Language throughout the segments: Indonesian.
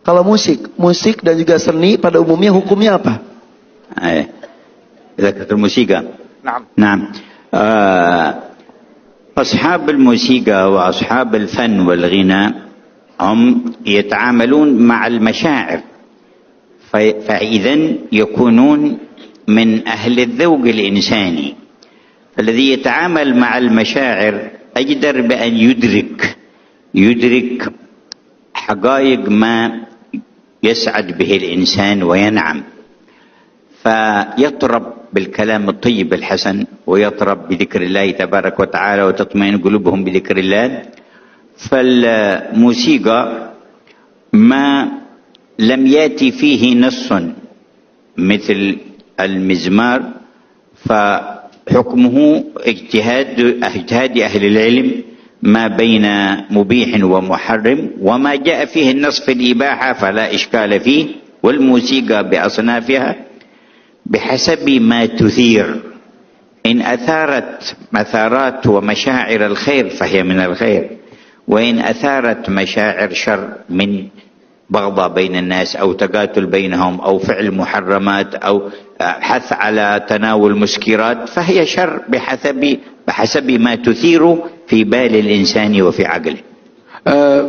Kalau musik dan juga seni pada umumnya hukumnya apa? ذكرت الموسيقى. نعم. نعم. أصحاب الموسيقى وأصحاب الفن والغناء هم يتعاملون مع المشاعر، فإذا يكونون من أهل الذوق الإنساني. الذي يتعامل مع المشاعر أجدر بأن يدرك حقائق ما يسعد به الإنسان وينعم، فيطرب بالكلام الطيب الحسن ويطرب بذكر الله تبارك وتعالى وتطمئن قلوبهم بذكر الله. فالموسيقى ما لم يأتي فيه نص مثل المزمار فحكمه اجتهاد أهل العلم ما بين مبيح ومحرم، وما جاء فيه النص في الإباحة فلا إشكال فيه. والموسيقى بأصنافها بحسب ما تثير، إن أثارت مثارات ومشاعر الخير فهي من الخير، وإن أثارت مشاعر شر من بغضاء بين الناس أو تقاتل بينهم أو فعل محرمات أو حث على تناول مسكرات فهي شر بحسب ما تثير في بال الإنسان وفي عقله.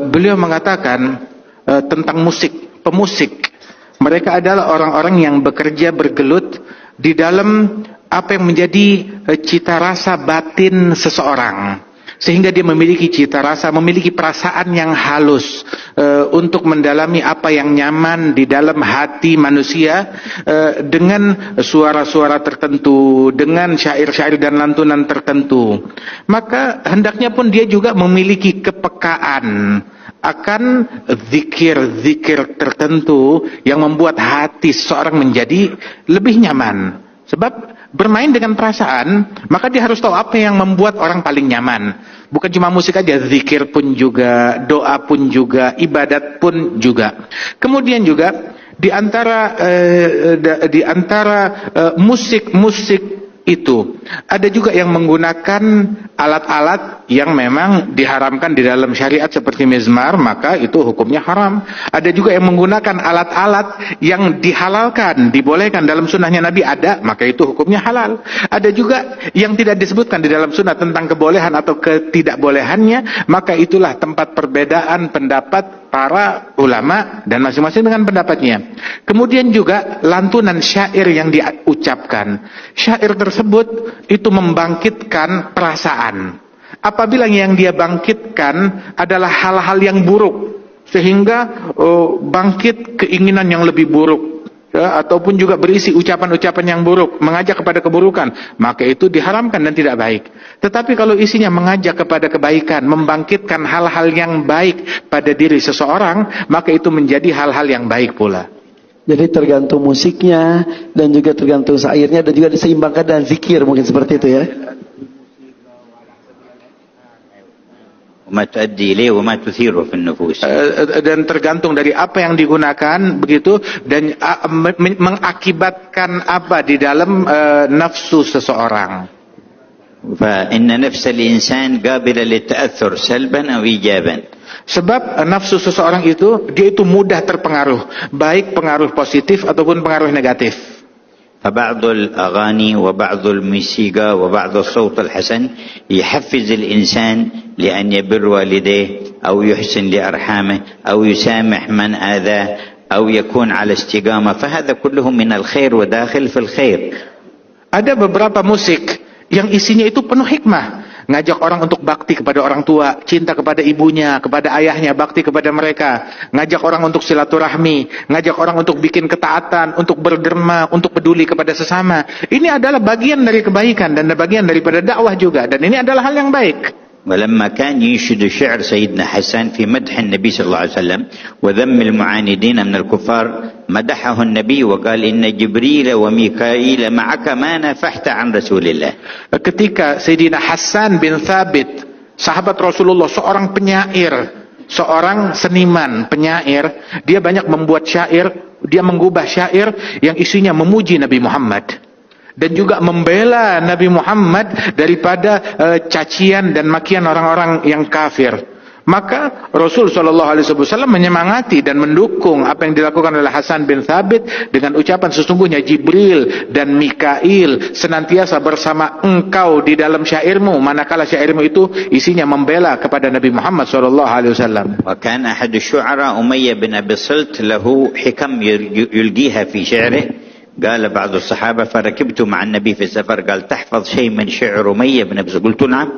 Beliau mengatakan tentang pemusik. Mereka adalah orang-orang yang bekerja bergelut di dalam apa yang menjadi cita rasa batin seseorang. Sehingga dia memiliki cita rasa, memiliki perasaan yang halus untuk mendalami apa yang nyaman di dalam hati manusia dengan suara-suara tertentu, dengan syair-syair dan lantunan tertentu. Maka hendaknya pun dia juga memiliki kepekaan akan zikir-zikir tertentu yang membuat hati seseorang menjadi lebih nyaman. Sebab bermain dengan perasaan, maka dia harus tahu apa yang membuat orang paling nyaman. Bukan cuma musik aja, zikir pun juga, doa pun juga, ibadat pun juga. Kemudian juga di antara musik-musik itu ada juga yang menggunakan alat-alat yang memang diharamkan di dalam syariat seperti mizmar, maka itu hukumnya haram. Ada juga yang menggunakan alat-alat yang dihalalkan, dibolehkan dalam sunnahnya Nabi ada, maka itu hukumnya halal. Ada juga yang tidak disebutkan di dalam sunnah tentang kebolehan atau ketidakbolehannya, maka itulah tempat perbedaan pendapat para ulama dan masing-masing dengan pendapatnya. Kemudian juga lantunan syair yang diucapkan. Syair tersebut itu membangkitkan perasaan. Apabila yang dia bangkitkan adalah hal-hal yang buruk, sehingga bangkit keinginan yang lebih buruk, ataupun juga berisi ucapan-ucapan yang buruk, mengajak kepada keburukan, maka itu diharamkan dan tidak baik. Tetapi kalau isinya mengajak kepada kebaikan, membangkitkan hal-hal yang baik pada diri seseorang, maka itu menjadi hal-hal yang baik pula. Jadi tergantung musiknya dan juga tergantung syairnya dan juga diseimbangkan dengan zikir, mungkin seperti itu ya. Dan tergantung dari apa yang digunakan begitu, dan mengakibatkan apa di dalam nafsu seseorang. فإن نفس الإنسان قابلة للتأثر سلبا أو إيجابا. Sebab nafsu seseorang itu, dia itu mudah terpengaruh, baik pengaruh positif ataupun pengaruh negatif. فبعض الأغاني وبعض الموسيقى وبعض الصوت الحسن يحفز الإنسان لأن يبر والديه أو يحسن لأرحامه أو يسامح من آذاه أو يكون على استقامة، فهذا كله من الخير وداخل في الخير. Ada beberapa musik yang isinya itu penuh hikmah, ngajak orang untuk bakti kepada orang tua, cinta kepada ibunya, kepada ayahnya, bakti kepada mereka, ngajak orang untuk silaturahmi, ngajak orang untuk bikin ketaatan, untuk berderma, untuk peduli kepada sesama. Ini adalah bagian dari kebaikan dan bagian daripada dakwah juga, dan ini adalah hal yang baik. ولما كان ينشد شعر سيدنا حسان في مدح النبي صلى الله عليه وسلم وذم المعاندين من الكفار، مدحه النبي وقال إن جبريل وميكائيل معك ما نفحت عن رسول الله. Ketika Sayyidina Hasan bin Thabit, sahabat Rasulullah, seorang penyair, seorang seniman penyair, dia banyak membuat syair, dia mengubah syair yang isinya memuji Nabi Muhammad dan juga membela Nabi Muhammad daripada cacian dan makian orang-orang yang kafir. Maka Rasul SAW menyemangati dan mendukung apa yang dilakukan oleh Hasan bin Thabit dengan ucapan, sesungguhnya Jibril dan Mikail senantiasa bersama engkau di dalam syairmu, manakala syairmu itu isinya membela kepada Nabi Muhammad SAW. وكان أحد الشعراء أمية بن أبي الصلت له حكم يلقيها في شعره. قال بعض الصحابة فركبت مع النبي في السفر قال تحفظ شيء من شعر أمية بن أبي الصلت؟ قلت نعم.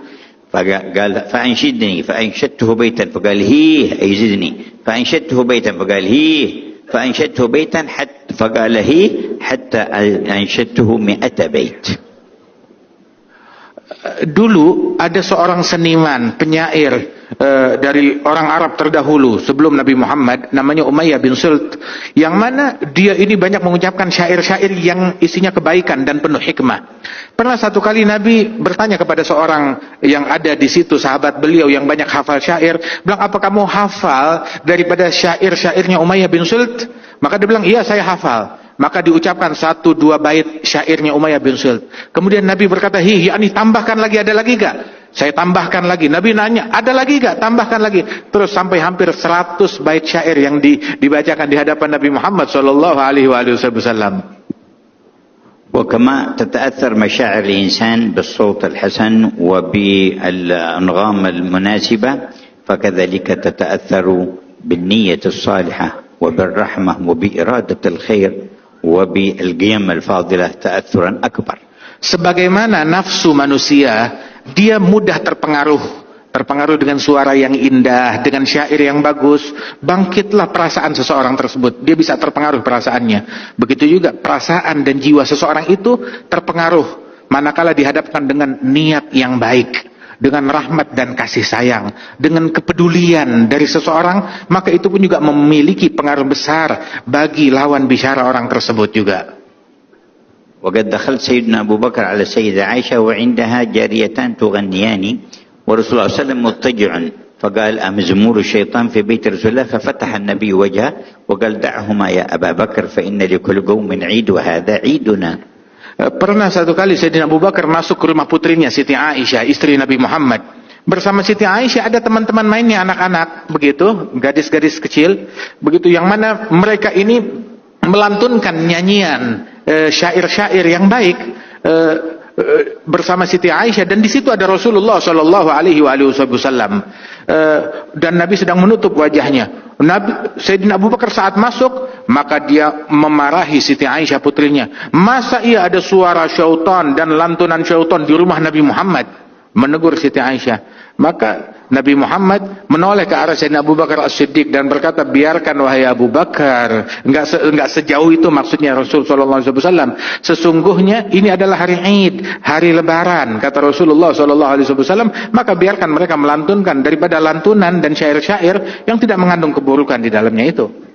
فقال فأنشدني فأنشدته بيتا فقال هيه أي زدني، فأنشدته بيتا فقال هيه، فأنشدته بيتا حتى فقال هيه حتى أنشدته 100 بيت. Dulu ada seorang seniman, penyair dari orang Arab terdahulu sebelum Nabi Muhammad, namanya Umayyah bin Sult, yang mana dia ini banyak mengucapkan syair-syair yang isinya kebaikan dan penuh hikmah. Pernah satu kali Nabi bertanya kepada seorang yang ada di situ, sahabat beliau yang banyak hafal syair, bilang, apa kamu hafal daripada syair-syairnya Umayyah bin Sult? Maka dia bilang, iya saya hafal. Maka diucapkan 1-2 bait syairnya Umayyah bin Sult. Kemudian Nabi berkata, yakni tambahkan lagi, ada lagi gak? Saya tambahkan lagi. Nabi nanya, ada lagi gak? Tambahkan lagi. Terus sampai hampir 100 bait syair yang dibacakan di hadapan Nabi Muhammad SAW. وكما تتأثر مشاعر الإنسان بالصوت الحسن وبالأنغام المناسبة، فكذلك تتأثر بالنية الصالحة وبالرحمة وبإرادة الخير وبالقيم الفاضلة تأثرا أكبر. Sebagaimana nafsu manusia, dia mudah terpengaruh dengan suara yang indah, dengan syair yang bagus, bangkitlah perasaan seseorang tersebut. Dia bisa terpengaruh perasaannya. Begitu juga perasaan dan jiwa seseorang itu terpengaruh manakala dihadapkan dengan niat yang baik, dengan rahmat dan kasih sayang, dengan kepedulian dari seseorang, maka itu pun juga memiliki pengaruh besar bagi lawan bicara orang tersebut juga. وقد دخلت سيدنا أبو بكر على السيدة عائشة وعندها جاريتان تغنيان ورسول الله صلى الله عليه وسلم مضطجع، فقال أمزمور الشيطان في بيت رسول الله؟ ففتح النبي وجهه وقال دعهما يا أبا بكر فإن لكل قوم عيد وهذا عيدنا. Pernah satu kali Sayyidina Abu Bakar masuk ke rumah putrinya Siti Aisyah, istri Nabi Muhammad. Bersama Siti Aisyah ada teman-teman mainnya, anak-anak begitu, gadis-gadis kecil begitu, yang mana mereka ini melantunkan nyanyian syair-syair yang baik bersama Siti Aisyah, dan di situ ada Rasulullah Shallallahu Alaihi Wasallam dan Nabi sedang menutup wajahnya. Sayyidina Abu Bakar saat masuk, maka dia memarahi Siti Aisyah putrinya. Masa ia ada suara syaitan dan lantunan syaitan di rumah Nabi Muhammad? Menegur Siti Aisyah. Maka Nabi Muhammad menoleh ke arah Sayyidina Abu Bakar As-Siddiq dan berkata, biarkan wahai Abu Bakar, enggak sejauh itu maksudnya Rasul SAW. Sesungguhnya ini adalah hari Id, hari Lebaran, kata Rasulullah SAW. Maka biarkan mereka melantunkan daripada lantunan dan syair-syair yang tidak mengandung keburukan di dalamnya itu.